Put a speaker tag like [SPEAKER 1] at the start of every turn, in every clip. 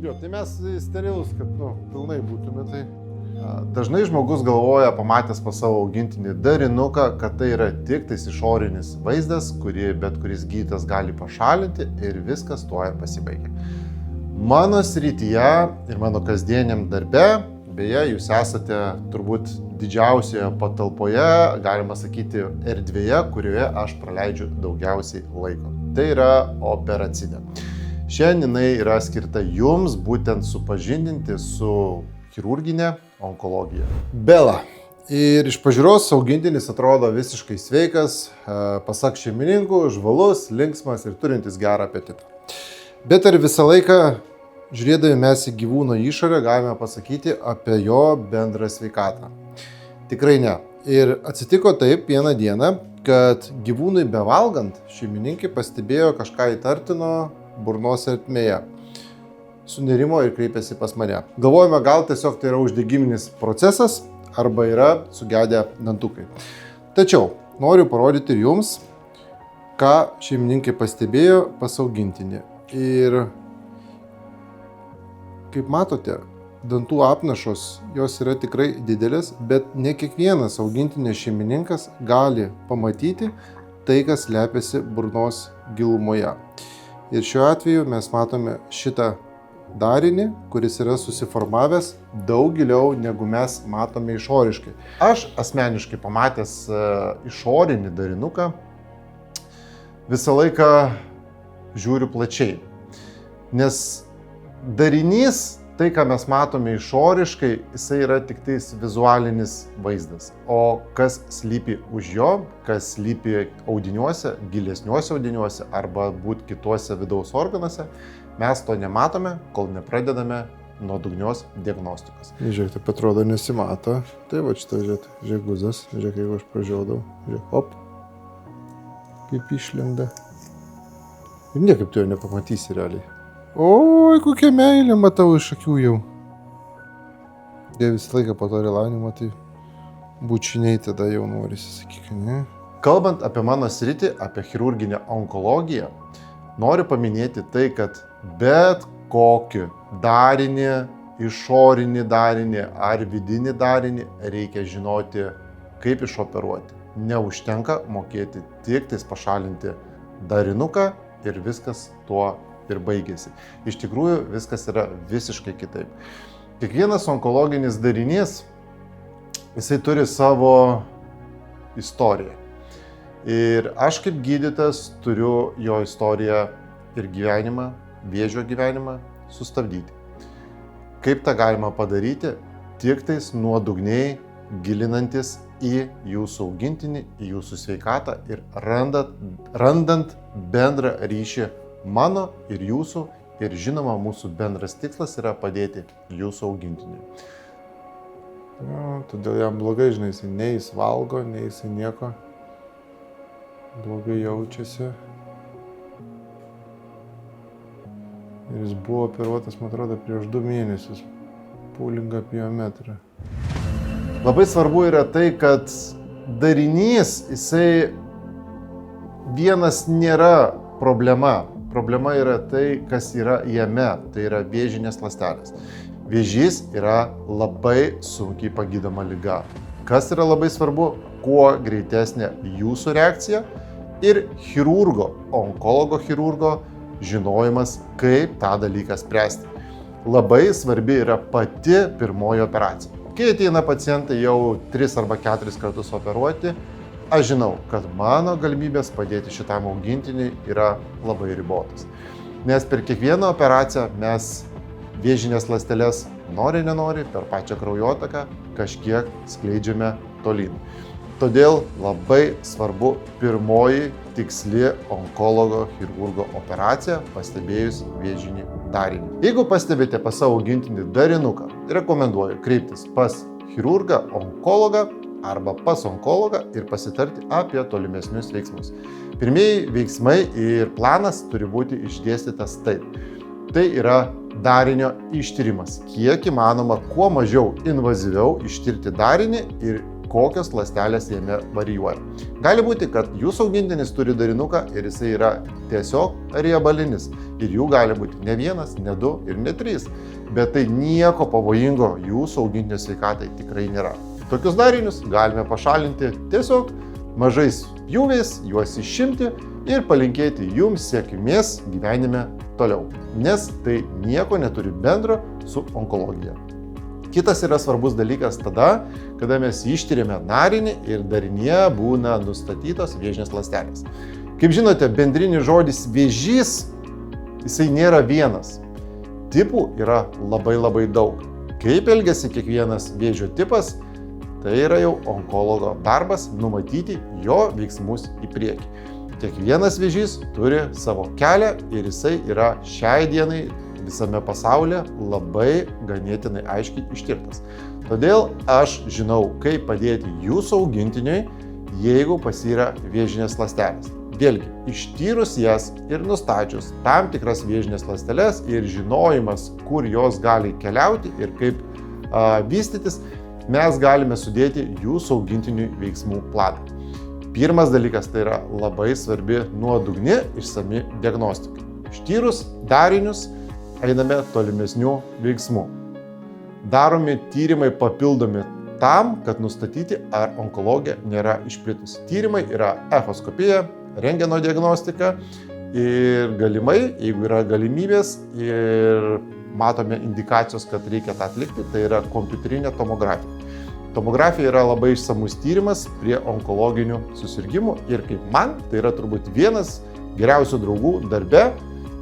[SPEAKER 1] Jo, tai mes sterilus, kad pilnai būtume tai. Dažnai žmogus galvoja, pamatęs pas savo augintinį darinuką, kad tai yra tik tais išorinis vaizdas, kurį bet kuris gydytojas gali pašalinti ir viskas tuo pasibaigia. Mano srityje ir mano kasdieniam darbe, beje, jūs esate turbūt didžiausioje patalpoje, galima sakyti, erdvėje, kurioje aš praleidžiu daugiausiai laiko. Tai yra operacinė. Šiandien jinai yra skirta jums būtent supažindinti su chirurginė onkologija. Bela. Ir iš pažiūros augintinis atrodo visiškai sveikas, pasak šeimininkų, žvalus, linksmas ir turintis gerą apetitą. Bet ar visą laiką, žiūrėdami mes į gyvūno išorę, galime pasakyti apie jo bendrą sveikatą? Tikrai ne. Ir atsitiko taip vieną dieną, kad gyvūnui bevalgant šeimininkai pastebėjo kažką įtartino burnos ertmėje. Sunerimo ir kreipėsi pas mane. Galvojame, gal tiesiog tai yra uždegiminis procesas arba yra sugedę dantukai. Tačiau noriu parodyti ir jums, ką šeimininkai pastebėjo pas augintinį. Ir kaip matote, dantų apnašos jos yra tikrai didelės, bet ne kiekvienas augintinės šeimininkas gali pamatyti tai, kas slepiasi burnos gilumoje. Ir šiuo atveju mes matome šitą darinį, kuris yra susiformavęs daug giliau, negu mes matome išoriškai. Aš asmeniškai pamatęs išorinį darinuką visą laiką žiūriu plačiai. Nes darinys, tai ką mes matome išoriškai, jisai yra tik tais vizualinis vaizdas. O kas slypi už jo, kas slypi audiniuose, gilesniuose audiniuose arba būt kituose vidaus organuose, mes to nematome, kol nepradedame nuodugnios diagnostikos.
[SPEAKER 2] Žiūrėk, taip atrodo nesimato. Tai va šitą žiūrėk guzas, žiūrėk, jeigu aš pražiaudau, žiūrėk, op, kaip išlenda. Ir niekaip tu jo nepamatysi realiai. Oi, kokia meilė, matau iš akių jau. Jie visą laiką po to relanimo, tai bučiniai tada jau norisi, sakykime.
[SPEAKER 1] Kalbant apie mano sritį, apie chirurginę onkologiją, noriu paminėti tai, kad bet kokį darinį, išorinį darinį ar vidinį darinį reikia žinoti, kaip išoperuoti. Neužtenka mokėti tik tais pašalinti darinuką ir viskas tuo ir baigėsi. Iš tikrųjų, viskas yra visiškai kitaip. Kiekvienas onkologinis darinys, jisai turi savo istoriją. Ir aš kaip gydytojas turiu jo istoriją ir gyvenimą, vėžio gyvenimą sustabdyti. Kaip tą galima padaryti? Tik tais nuodugniai gilinantis į jūsų augintinį, į jūsų sveikatą ir randant bendrą ryšį mano ir jūsų, ir žinoma, mūsų bendras tikslas yra padėti jūsų augintiniui.
[SPEAKER 2] Todėl jam blogai, žinai, jisai nei jis valgo, nei jisai nieko. Blogai jaučiasi. Ir jis buvo operuotas, man atrodo, prieš 2 mėnesius. Pūlingą piometrą.
[SPEAKER 1] Labai svarbu yra tai, kad darinys, jisai vienas nėra problema. Problema yra tai, kas yra jame, tai yra vėžinės ląstelės. Vėžys yra labai sunkiai pagydoma liga. Kas yra labai svarbu? Kuo greitesnė jūsų reakcija ir chirurgo, onkologo chirurgo žinojimas, kaip tą dalyką spręsti. Labai svarbi yra pati pirmoji operacija. Kai ateina pacientai jau 3 arba 4 kartus operuoti, aš žinau, kad mano galimybės padėti šitam augintiniui yra labai ribotas. Nes per kiekvieną operaciją mes vėžinės ląsteles nori, per pačią kraujotaką kažkiek skleidžiame tolyn. Todėl labai svarbu pirmoji tiksli onkologo chirurgo operacija pastebėjus vėžinį darinį. Jeigu pastebite pas savo augintinį darinuką, rekomenduoju kreiptis pas chirurgą, onkologą arba pas onkologą ir pasitarti apie tolimesnius veiksmus. Pirmieji veiksmai ir planas turi būti išdėstytas taip. Tai yra darinio ištyrimas. Kiek įmanoma, kuo mažiau invazyviau ištirti darinį ir kokios ląstelės jame varijuoja. Gali būti, kad jūsų augintinis turi darinuką ir jisai yra tiesiog riebalinis. Ir jų gali būti ne 1, ne 2 ir ne 3. Bet tai nieko pavojingo jūsų augintinio sveikatai tikrai nėra. Tokius darinius galime pašalinti tiesiog mažais pjūviais, juos išimti ir palinkėti jums sėkmės gyvenime toliau, nes tai nieko neturi bendro su onkologija. Kitas yra svarbus dalykas tada, kada mes ištyrėme darinį ir darinyje būna nustatytos vėžinės ląstelės. Kaip žinote, bendrinis žodis vėžys, jisai nėra vienas. Tipų yra labai daug. Kaip elgiasi kiekvienas vėžio tipas, tai yra jau onkologo darbas numatyti jo veiksmus į priekį. Kiekvienas vėžys turi savo kelią ir jisai yra šiai dienai visame pasaulyje labai ganėtinai aiškiai ištirtas. Todėl aš žinau, kaip padėti jūsų augintiniui, jeigu pas yra vėžinės ląstelės. Vėlgi, ištyrus jas ir nustačius tam tikras vėžinės ląsteles ir žinojimas, kur jos gali keliauti ir kaip vystytis, mes galime sudėti jūsų augintiniui veiksmų planą. Pirmas dalykas tai yra labai svarbi nuodugni išsami diagnostika. Ištyrus darinius einame tolimesnių veiksmų. Daromi tyrimai papildomi tam, kad nustatyti, ar onkologija nėra išplitusi. Tyrimai yra echoskopija, rentgeno diagnostika ir galimai, jeigu yra galimybės ir matome indikacijos, kad reikia tą atlikti, tai yra kompiuterinė tomografija. Tomografija yra labai išsamus tyrimas prie onkologinių susirgymų ir kaip man, tai yra turbūt vienas geriausių draugų darbe,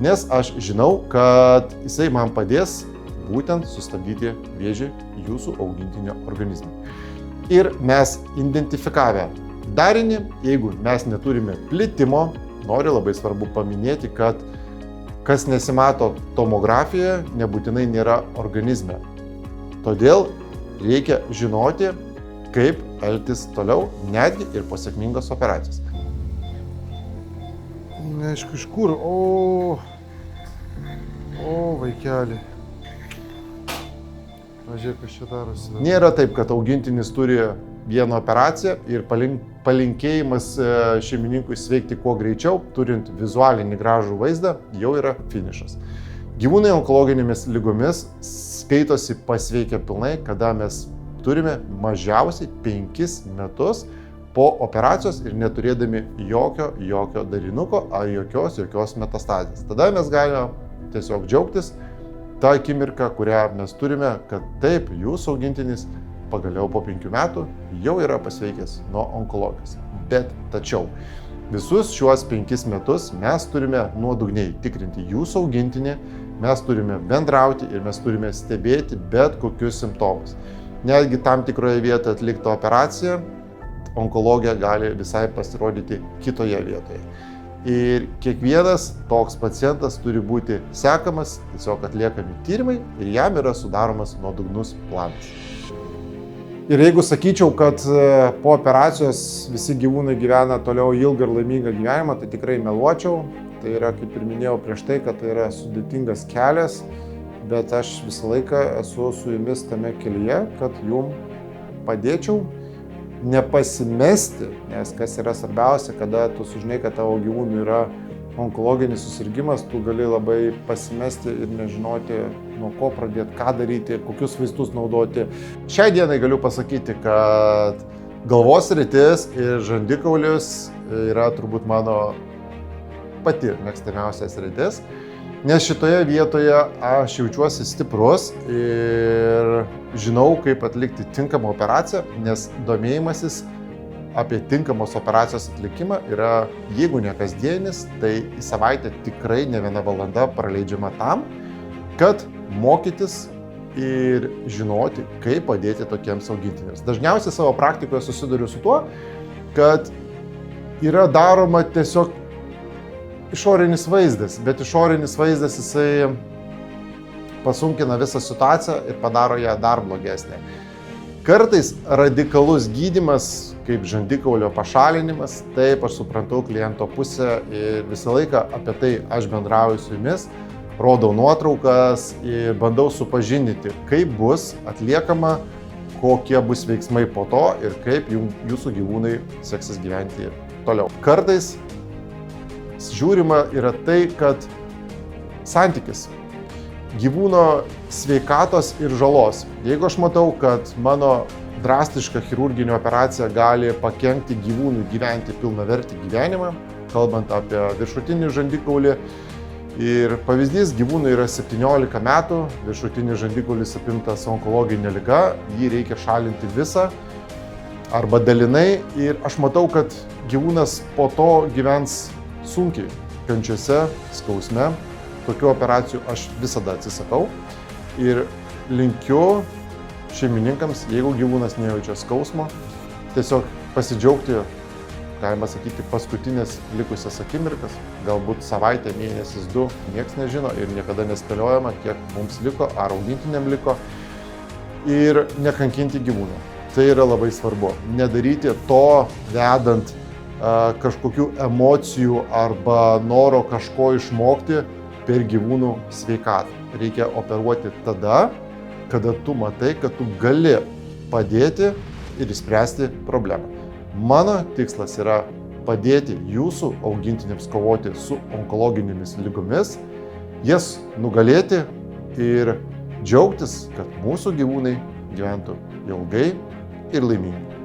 [SPEAKER 1] nes aš žinau, kad jisai man padės būtent sustabdyti vėžį jūsų augintinio organizme. Ir mes identifikavę darinį, jeigu mes neturime plitimo, noriu labai svarbu paminėti, kad kas nesimato tomografijoje, nebūtinai nėra organizme. Todėl reikia žinoti, kaip elgtis toliau, netgi ir po sėkmingos operacijos.
[SPEAKER 2] Neaišku, iš kur. O, vaikeli. Pažiūrėk, kas čia darosi.
[SPEAKER 1] Nėra taip, kad augintinis turi vieną operaciją ir palinkėjimas šeimininkui sveikti kuo greičiau, turint vizualinį gražų vaizdą, jau yra finišas. Gyvūnai onkologinėmis ligomis skaitosi pasveikę pilnai, kada mes turime mažiausiai 5 metus po operacijos ir neturėdami jokio darinuko ar jokios metastazės. Tada mes galime tiesiog džiaugtis tą akimirką, kurią mes turime, kad taip, jūsų augintinis pagaliau po 5 metų jau yra pasveikęs nuo onkologijos. Bet tačiau visus šiuos 5 metus mes turime nuodugniai tikrinti jūsų augintinį, mes turime bendrauti ir mes turime stebėti bet kokius simptomus. Netgi tam tikroje vietoje atlikta operacija, onkologija gali visai pasirodyti kitoje vietoje. Ir kiekvienas toks pacientas turi būti sekamas, tiesiog atliekami tyrimai ir jam yra sudaromas nuodugnus planas. Ir jeigu sakyčiau, kad po operacijos visi gyvūnai gyvena toliau ilgą ir laimingą gyvenimą, tai tikrai meluočiau. Tai yra, kaip ir minėjau prieš tai, kad tai yra sudėtingas kelias, bet aš visą laiką esu su jumis tame kelyje, kad jum padėčiau nepasimesti, nes kas yra svarbiausia, kada tu sužinai, kad tavo gyvūnui yra onkologinis susirgymas, tu gali labai pasimesti ir nežinoti, nuo ko pradėti, ką daryti, kokius vaistus naudoti. Šiai dienai galiu pasakyti, kad galvos sritis ir žandikaulis yra turbūt mano pati mėgstamiausia sritis, nes šitoje vietoje aš jaučiuosi stiprus ir žinau, kaip atlikti tinkamą operaciją, nes domėjimasis apie tinkamos operacijos atlikimą yra, jeigu ne kasdienis, tai į savaitę tikrai ne 1 valanda praleidžiama tam, kad mokytis ir žinoti, kaip padėti tokiems augintiniams. Dažniausiai savo praktikoje susiduriu su tuo, kad yra daroma tiesiog išorinis vaizdas, bet išorinis vaizdas jisai pasunkina visą situaciją ir padaro ją dar blogesnę. Kartais radikalus gydymas, kaip žandikaulio pašalinimas, taip aš suprantu kliento pusę ir visą laiką apie tai aš bendrauju su jumis, rodau nuotraukas ir bandau supažindinti, kaip bus atliekama, kokie bus veiksmai po to ir kaip jūsų gyvūnai seksis gyventi toliau. Kartais žiūrima yra tai, kad santykis gyvūno sveikatos ir žalos. Jeigu aš matau, kad mano drastiška chirurginė operacija gali pakenkti gyvūnui gyventi pilnavertį gyvenimą, kalbant apie viršutinį žandikaulį, ir pavyzdys, gyvūnui yra 17 metų, viršutinis žandikaulis apimtas onkologinė liga, jį reikia šalinti visą arba dalinai ir aš matau, kad gyvūnas po to gyvens sunkiai, kančiose, skausme. Tokių operacijų aš visada atsisakau ir linkiu šeimininkams, jeigu gyvūnas nejaučia skausmo, tiesiog pasidžiaugti, galima sakyti, paskutinės likusias akimirkas, galbūt savaitę, mėnesis, 2, nieks nežino ir niekada nespėliojama, kiek mums liko ar augintiniam liko, ir nekankinti gyvūną. Tai yra labai svarbu. Nedaryti to vedant kažkokių emocijų arba noro kažko išmokti per gyvūnų sveikatą. Reikia operuoti tada, kada tu matai, kad tu gali padėti ir išspręsti problemą. Mano tikslas yra padėti jūsų augintiniams kovoti su onkologinėmis ligomis, jas nugalėti ir džiaugtis, kad mūsų gyvūnai gyventų ilgai ir laimingai.